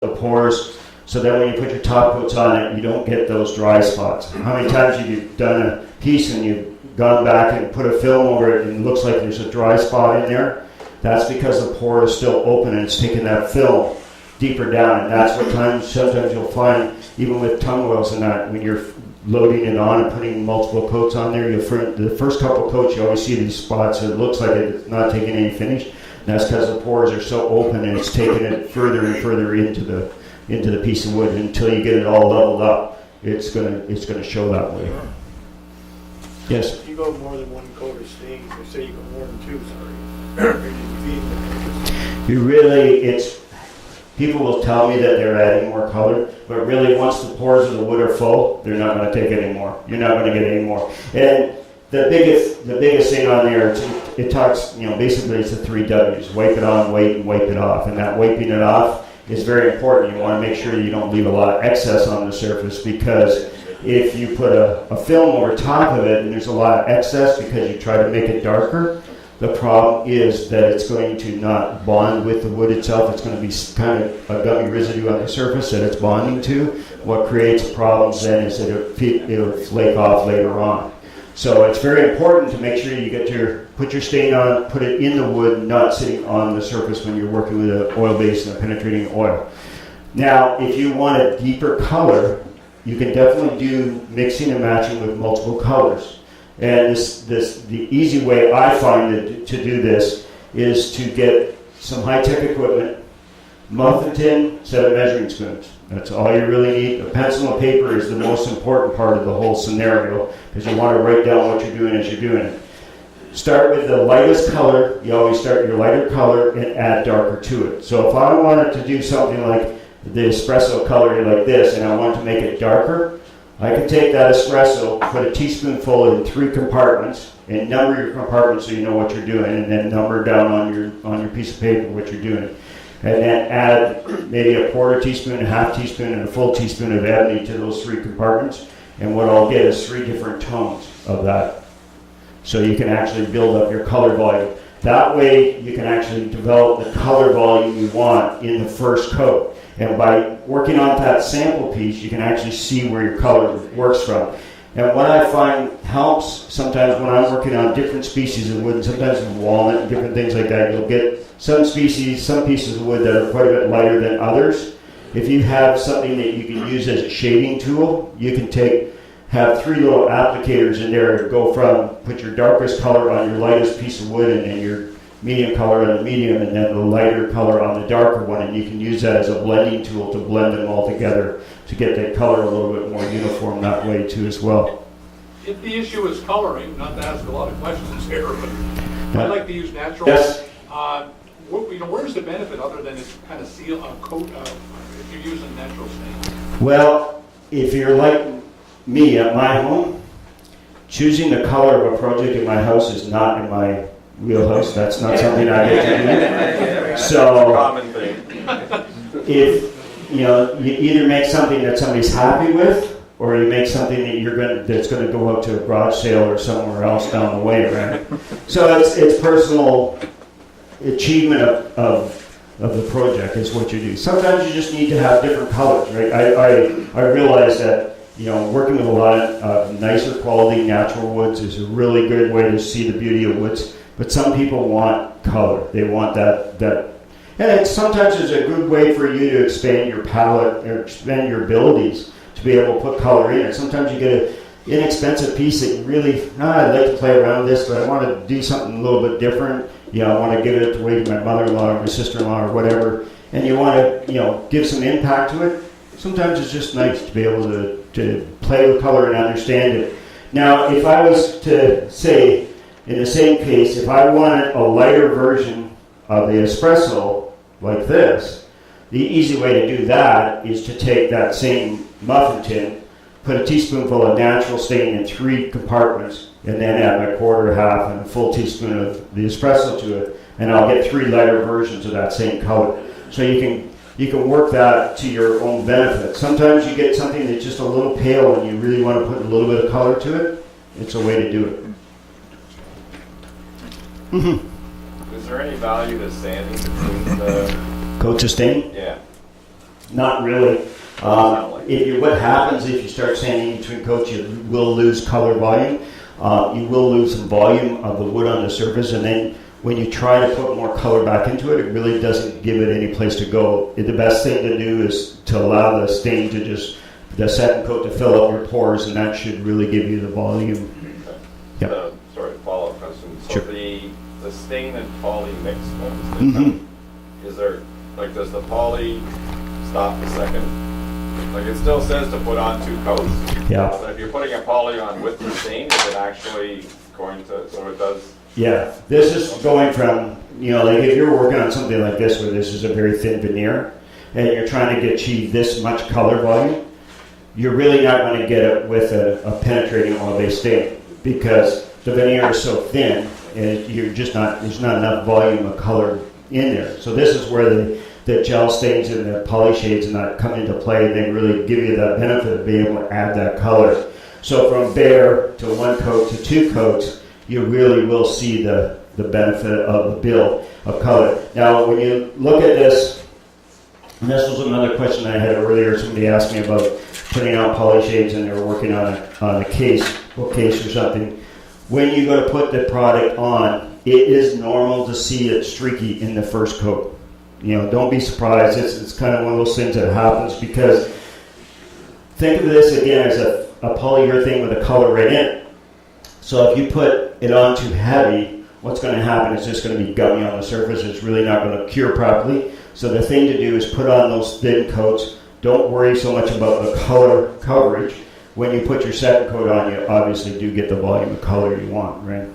the pores, so that when you put your top coats on it, you don't get those dry spots. How many times have you done a piece and you've gone back and put a film over it and it looks like there's a dry spot in there? That's because the pore is still open and it's taking that film deeper down, and that's what sometimes you'll find, even with tongue oils and that, when you're loading it on and putting multiple coats on there, the first couple coats you always see these spots, it looks like it's not taking any finish. And that's because the pores are so open and it's taking it further and further into the piece of wood. Until you get it all leveled up, it's gonna show that way. Yes? If you go more than one coat of stain, or say you go more than two, people will tell me that they're adding more color, but really once the pores of the wood are full, they're not going to take any more. You're not going to get any more. And the biggest thing on there, it talks, basically it's the 3 W's: wipe it on, wait, and wipe it off. And that wiping it off is very important. You want to make sure you don't leave a lot of excess on the surface, because if you put a film over top of it and there's a lot of excess because you try to make it darker, the problem is that it's going to not bond with the wood itself. It's going to be kind of a gummy residue on the surface that it's bonding to. What creates problems then is that it'll flake off later on. So it's very important to make sure you put your stain on, put it in the wood, not sitting on the surface when you're working with an oil base and a penetrating oil. Now, if you want a deeper color, you can definitely do mixing and matching with multiple colors. And the easy way I find to do this is to get some high-tech equipment, muffin tin, set of measuring spoons. That's all you really need. A pencil and paper is the most important part of the whole scenario, because you want to write down what you're doing as you're doing it. Start with the lightest color. You always start your lighter color and add darker to it. So if I wanted to do something like the espresso color like this, and I wanted to make it darker, I can take that espresso, put a teaspoonful in 3 compartments, and number your compartments so you know what you're doing, and then number down on your piece of paper what you're doing. And then add maybe a 1/4 teaspoon, a 1/2 teaspoon, and a full teaspoon of ebony to those 3 compartments. And what I'll get is 3 different tones of that. So you can actually build up your color volume. That way you can actually develop the color volume you want in the first coat. And by working on that sample piece, you can actually see where your color works from. And what I find helps sometimes when I'm working on different species of wood, and sometimes with walnut and different things like that, you'll get some pieces of wood that are quite a bit lighter than others. If you have something that you can use as a shading tool, you can have 3 little applicators in there to go from, put your darkest color on your lightest piece of wood, and then your medium color on the medium, and then the lighter color on the darker one, and you can use that as a blending tool to blend them all together to get that color a little bit more uniform that way too as well. If the issue is coloring, not to ask a lot of questions here, but I like to use natural. Yes. Where's the benefit other than it's kind of seal a coat if you're using natural stain? Well, if you're like me at my home, choosing the color of a project in my house is not in my wheelhouse. That's not something I get to do. So, common thing. If you either make something that somebody's happy with, or you make something that's going to go out to a garage sale or somewhere else down the way, right? So it's personal achievement of the project is what you do. Sometimes you just need to have different colors, right? I realize that working with a lot of nicer quality natural woods is a really good way to see the beauty of woods. But some people want color. They want that. And sometimes it's a good way for you to expand your palette or expand your abilities to be able to put color in it. Sometimes you get an inexpensive piece that you really, I'd like to play around with this, but I want to do something a little bit different. I want to give it away to my mother-in-law or my sister-in-law or whatever, and you want to, give some impact to it. Sometimes it's just nice to be able to play with color and understand it. Now, if I was to say, in the same case, if I wanted a lighter version of the espresso like this, the easy way to do that is to take that same muffin tin, put a teaspoonful of natural stain in 3 compartments, and then add my 1/4, 1/2, and a full teaspoon of the espresso to it, and I'll get 3 lighter versions of that same color. So you can work that to your own benefit. Sometimes you get something that's just a little pale and you really want to put a little bit of color to it. It's a way to do it. Is there any value to sanding between the coats of stain? Yeah. Not really. What happens if you start sanding between coats, you will lose color volume. You will lose some volume of the wood on the surface, and then when you try to put more color back into it, it really doesn't give it any place to go. The best thing to do is to allow the stain to the second coat to fill up your pores, and that should really give you the volume. Yep. Sorry, follow-up question. So Sure. the stain and poly mix ones, Mm-hmm. is there, like, does the poly stop the second? Like, it still says to put on 2 coats. Yeah. But if you're putting a poly on with the stain, is it actually going to, so it does? Yeah, this is going from, like if you're working on something like this where this is a very thin veneer and you're trying to achieve this much color volume, you're really not going to get it with a penetrating oil-based stain because the veneer is so thin and there's not enough volume of color in there. So this is where the gel stains and the poly shades and that come into play, and they really give you that benefit of being able to add that color. So from bare to 1 coat to 2 coats, you really will see the benefit of the build of color. Now, when you look at this, and this was another question I had earlier, somebody asked me about putting out poly shades and they were working on a bookcase or something. When you go to put the product on, it is normal to see it streaky in the first coat. Don't be surprised. It's kind of one of those things that happens because think of this again as a polyurethane with a color right in it. So if you put it on too heavy, what's going to happen is it's going to be gummy on the surface. It's really not going to cure properly. So the thing to do is put on those thin coats. Don't worry so much about the color coverage. When you put your second coat on, you obviously do get the volume of color you want, right?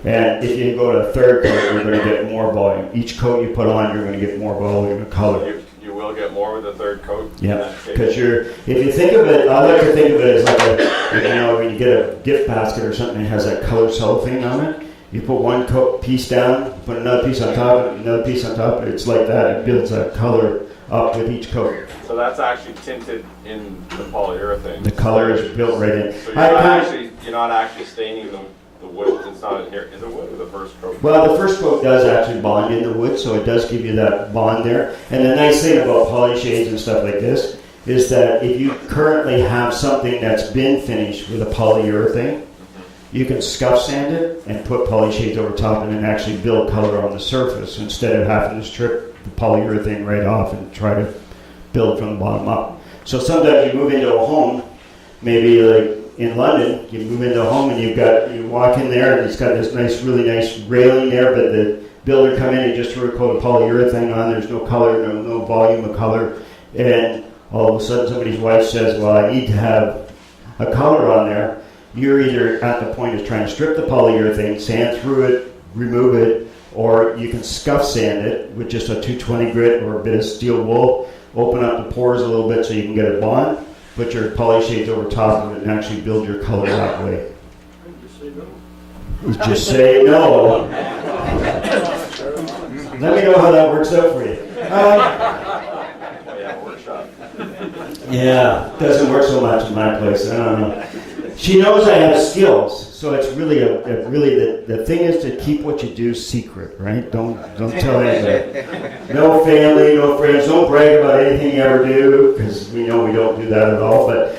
And if you go to a third coat, you're going to get more volume. Each coat you put on, you're going to get more volume of color. You will get more with the third coat? Yeah, because if you think of it, I like to think of it as like when you get a gift basket or something that has that colored cellophane on it, you put one piece down, put another piece on top, another piece on top, it's like that. It builds that color up with each coat. So that's actually tinted in the polyurethane? The color is built right in. So you're not actually staining the wood, it's not in here, is it wood or the first coat? Well, the first coat does actually bond in the wood, so it does give you that bond there. And the nice thing about poly shades and stuff like this is that if you currently have something that's been finished with a polyurethane, you can scuff sand it and put poly shades over top and then actually build color on the surface instead of having to strip the polyurethane right off and try to build from the bottom up. So sometimes you move into a home, maybe like in London, you move into a home and you walk in there and it's got this really nice railing there, but the builder come in and just threw a coat of polyurethane on. There's no color, no volume of color, and all of a sudden somebody's wife says, "Well, I need to have a color on there." You're either at the point of trying to strip the polyurethane, sand through it, remove it, or you can scuff sand it with just a 220 grit or a bit of steel wool, open up the pores a little bit so you can get a bond. Put your poly shades over top of it and actually build your color that way. Just say no. Let me know how that works out for you. Workshop. Yeah, doesn't work so much in my place. I don't know. She knows I have skills, so it's really the thing is to keep what you do secret, right? Don't tell anybody. No family, no friends. Don't brag about anything you ever do, because we know we don't do that at all. But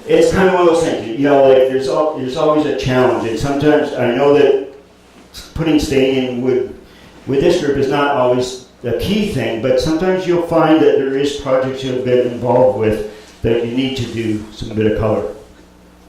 it's kind of one of those things. Like there's always a challenge, and sometimes I know that putting stain in with this group is not always the key thing, but sometimes you'll find that there is projects you've been involved with that you need to do some bit of color.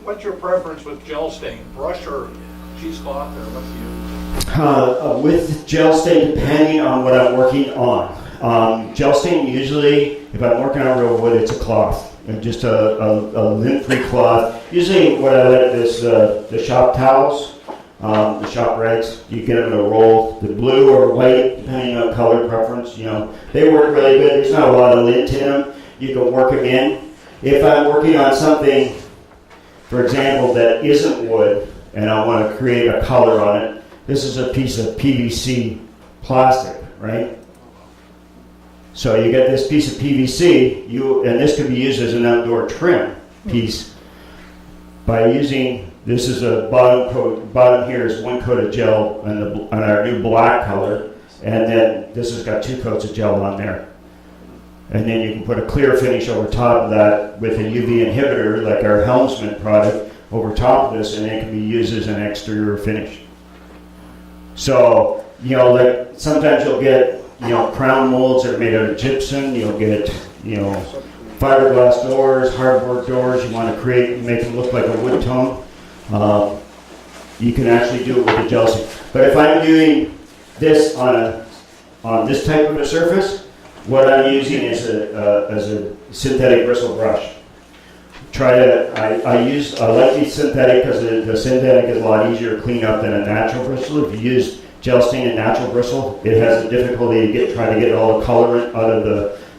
What's your preference with gel stain, brush or cheesecloth, or what do you use? With gel stain, depending on what I'm working on. Gel stain, usually, if I'm working on real wood, it's a cloth, just a lint-free cloth. Usually, what I like is the shop towels, the shop rags. You get them in a roll, the blue or white, depending on color preference. They work really good. There's not a lot of lint in them. You can work them in. If I'm working on something, for example, that isn't wood, and I want to create a color on it, this is a piece of PVC plastic, right? So you get this piece of PVC, and this could be used as an outdoor trim piece. By using, this is a bottom here is 1 coat of gel on our new black color, and then this has got 2 coats of gel on there. and then you can put a clear finish over top of that with a UV inhibitor, like our Helmsman product, over top of this, and it can be used as an exterior finish. So, you know, like sometimes you'll get, you know, crown molds that are made out of gypsum, you'll get, you know, fiberglass doors, hardboard doors, you want to make them look like a wood tone. You can actually do it with a gel stain. But if I'm doing this on this type of a surface, what I'm using is a synthetic bristle brush. I like these synthetic because the synthetic is a lot easier to clean up than a natural bristle. If you use gel stain and natural bristle, it has a difficulty trying to get all the colorant out of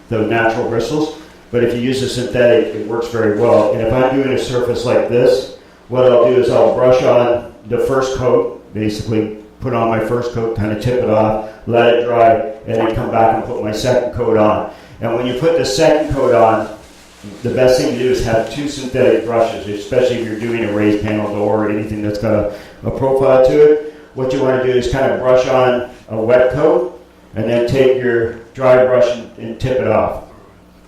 the natural bristles. But if you use a synthetic, it works very well. And if I'm doing a surface like this, what I'll do is I'll brush on the first coat, basically put on my first coat, kind of tip it off, let it dry, and then come back and put my second coat on. And when you put the second coat on, the best thing to do is have 2 synthetic brushes, especially if you're doing a raised panel door or anything that's got a profile to it. What you want to do is kind of brush on a wet coat, and then take your dry brush and tip it off.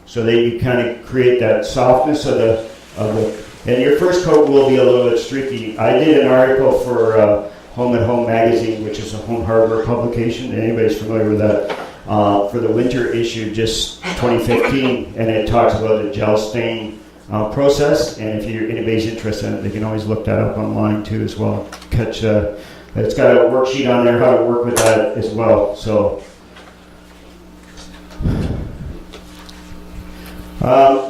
So that you kind of create that softness of the and your first coat will be a little bit streaky. I did an article for Home and Home magazine, which is a home hardware publication. Anybody's familiar with that? For the winter issue, just 2015, and it talks about the gel stain process. And if anybody's interested in it, they can always look that up online too as well. It's got a worksheet on there how to work with that as well. So.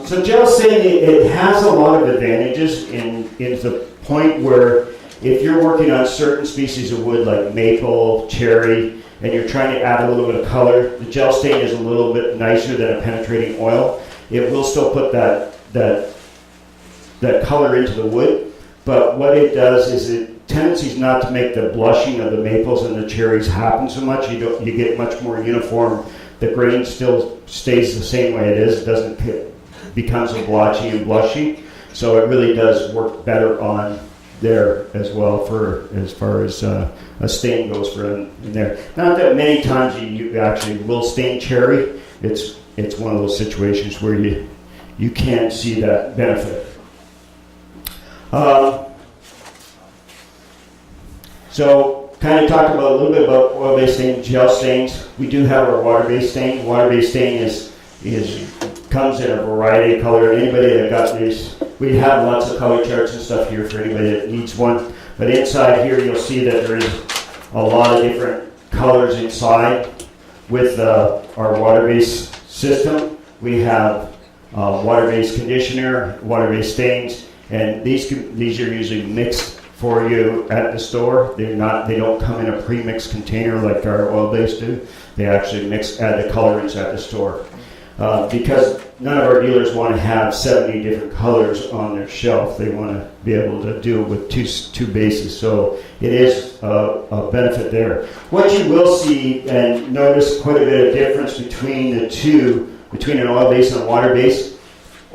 So gel stain, it has a lot of advantages in the point where if you're working on certain species of wood like maple, cherry, and you're trying to add a little bit of color, the gel stain is a little bit nicer than a penetrating oil. It will still put that color into the wood, but what it does is it tendencies not to make the blushing of the maples and the cherries happen so much. You get much more uniform. The grain still stays the same way it is. It doesn't becomes a blotchy and blushy. So it really does work better on there as well for as far as a stain goes for in there. Not that many times you actually will stain cherry. It's one of those situations where you can see that benefit. So kind of talked about a little bit about oil-based stains, gel stains. We do have our water-based stain. Water-based stain comes in a variety of color. Anybody that got these, we have lots of color charts and stuff here for anybody that needs one. But inside here, you'll see that there is a lot of different colors inside with our water-based system. We have water-based conditioner, water-based stains, and these are usually mixed for you at the store. They don't come in a pre-mixed container like our oil-based do. They actually add the colorants at the store. Because none of our dealers want to have 70 different colors on their shelf. They want to be able to do it with two bases. So it is a benefit there. What you will see and notice quite a bit of difference between the two, between an oil base and a water base.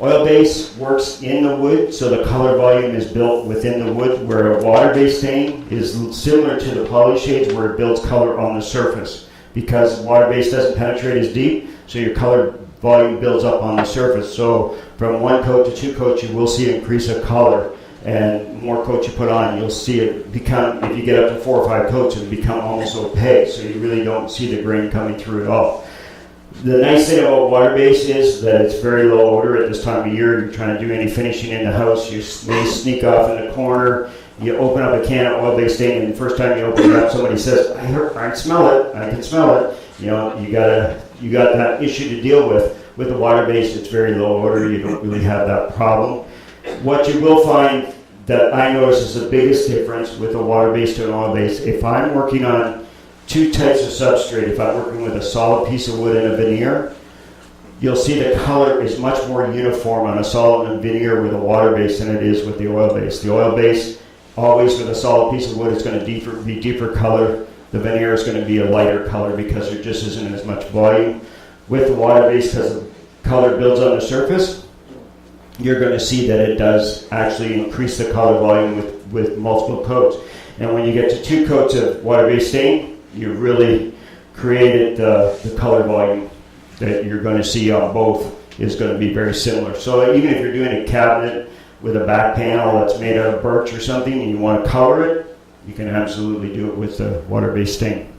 Oil base works in the wood, so the color volume is built within the wood, where a water-based stain is similar to the polyshades, where it builds color on the surface. Because water-based doesn't penetrate as deep, so your color volume builds up on the surface. So from 1 coat to 2 coats, you will see an increase of color. And more coats you put on, you'll see it become, if you get up to 4 or 5 coats, it'll become almost opaque, so you really don't see the grain coming through at all. The nice thing about water-based is that it's very low odor at this time of year. You're trying to do any finishing in the house, you may sneak off in the corner, you open up a can of oil-based stain, and the first time you open it up, somebody says, I can smell it. You know, you got that issue to deal with. With the water-based, it's very low odor, you don't really have that problem. What you will find that I notice is the biggest difference with a water-based to an oil-based, if I'm working on 2 types of substrate, if I'm working with a solid piece of wood and a veneer, you'll see the color is much more uniform on a solid veneer with a water base than it is with the oil base. The oil base, always with a solid piece of wood, is going to be deeper color. The veneer is going to be a lighter color because there just isn't as much volume. With the water base, because the color builds on the surface, you're going to see that it does actually increase the color volume with multiple coats. And when you get to 2 coats of water-based stain, you really created the color volume that you're going to see on both is going to be very similar. So even if you're doing a cabinet with a back panel that's made out of birch or something and you want to color it, you can absolutely do it with the water-based stain.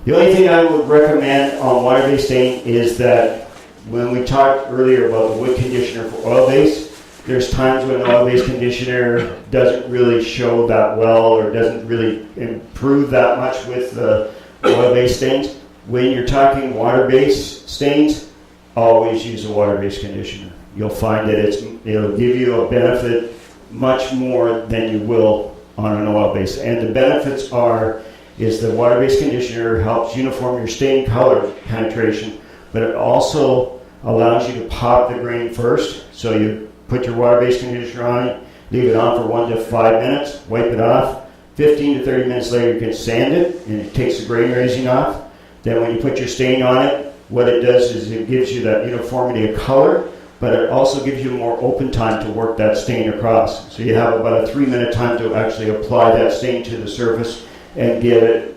The only thing I would recommend on water-based stain is that when we talked earlier about the wood conditioner for oil-based, there's times when oil-based conditioner doesn't really show that well or doesn't really improve that much with the oil-based stains. When you're talking water-based stains, always use a water-based conditioner. You'll find that it'll give you a benefit much more than you will on an oil-based. And the benefits is the water-based conditioner helps uniform your stain color penetration, but it also allows you to pop the grain first. So you put your water-based conditioner on it, leave it on for 1 to 5 minutes, wipe it off. 15 to 30 minutes later, you can sand it, and it takes the grain raising off. Then when you put your stain on it, what it does is it gives you that uniformity of color, but it also gives you more open time to work that stain across. So you have about a 3-minute time to actually apply that stain to the surface and get it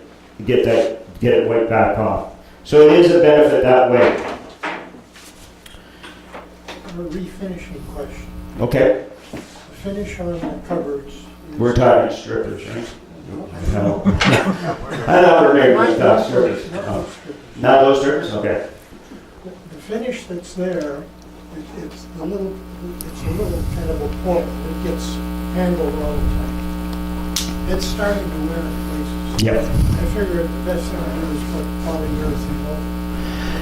wiped back off. So it is a benefit that way. A refinishing question. Okay, The finish on the cupboards. we're talking strippers, right? No. I know we're making Not stuff those strippers. strippers, not Oh. those strippers. Not those strippers? Okay. The finish that's there, it's a little kind of a point. It gets handled all the time. It's starting to wear in places. Yep. I figure the best thing to do is put polyurethane over.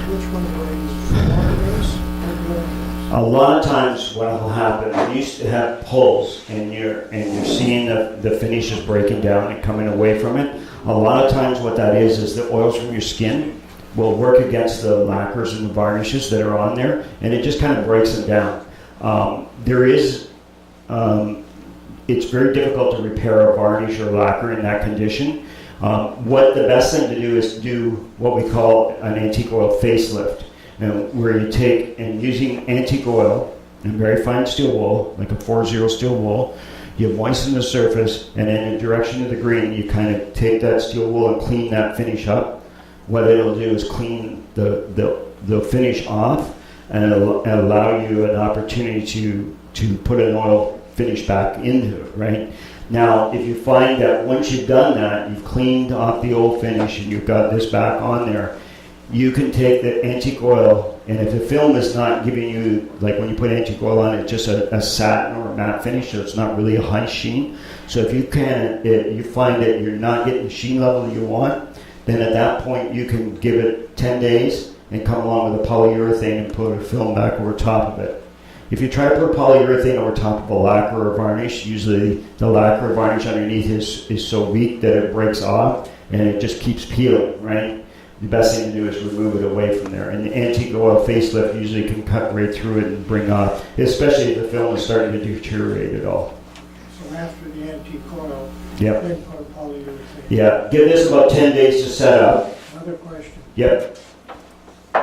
Which one do I use? Water-based or oil-based? A lot of times what will happen, we used to have pulls and you're seeing the finish is breaking down and coming away from it. A lot of times what that is the oils from your skin will work against the lacquers and the varnishes that are on there, and it just kind of breaks them down. It's very difficult to repair a varnish or lacquer in that condition. What the best thing to do is do what we call an antique oil facelift. And where you take, and using antique oil and very fine steel wool, like a 4-0 steel wool, you moisten the surface, and in the direction of the green, you kind of take that steel wool and clean that finish up. What it'll do is clean the finish off, and allow you an opportunity to put an oil finish back into it, right? Now, if you find that once you've done that, you've cleaned off the old finish and you've got this back on there, you can take the antique oil, and if the film is not giving you, like when you put antique oil on, it's just a satin or a matte finish, so it's not really a high sheen. So if you find that you're not getting the sheen level you want, then at that point you can give it 10 days and come along with a polyurethane and put a film back over top of it. If you try to put polyurethane over top of a lacquer or varnish, usually the lacquer or varnish underneath is so weak that it breaks off and it just keeps peeling, right? The best thing to do is remove it away from there. And the antique oil facelift usually can cut right through it and bring off, especially if the film is starting to deteriorate at all. So after the antique oil, Yep. then put a polyurethane. Yeah, give this about 10 days to set up. Another question. Yep, The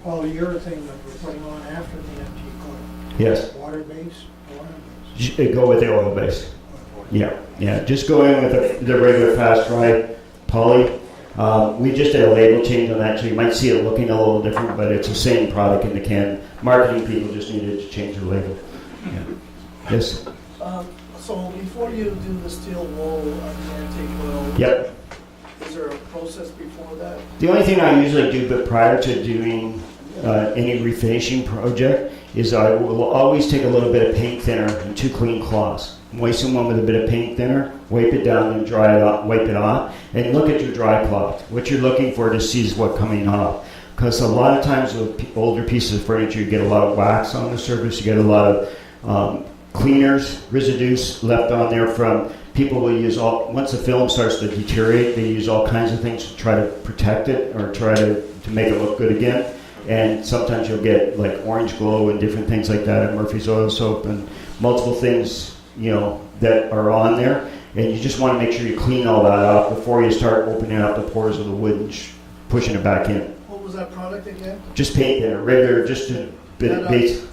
polyurethane that we're putting on after the antique oil, yes. water-based, oil-based? Go with the oil base. Yeah. Just go in with the regular fast dry poly. We just did a label change on that, so you might see it looking a little different, but it's the same product in the can. Marketing people just needed to change the label. Yeah. Yes? So before you do the steel wool on the antique oil, Yep. is there a process before that? The only thing I usually do, but prior to doing any refinishing project, is I will always take a little bit of paint thinner and 2 clean cloths. Moisten one with a bit of paint thinner, wipe it down and dry it off, wipe it off, and look at your dry cloth. What you're looking for to see is what's coming off. Because a lot of times with older pieces of furniture, you get a lot of wax on the surface, you get a lot of cleaners, residues left on there from people will use once the film starts to deteriorate, they use all kinds of things to try to protect it or try to make it look good again. And sometimes you'll get like orange glow and different things like that, and Murphy's oil soap and multiple things, that are on there. And you just want to make sure you clean all that off before you start opening up the pores of the wood and pushing it back in. What was that product again? Just paint thinner, regular, just a bit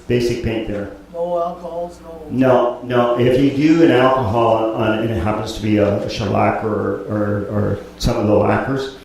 basic paint thinner. No alcohols, no? No. If you do an alcohol on it and it happens to be a shellac or some of the lacquers,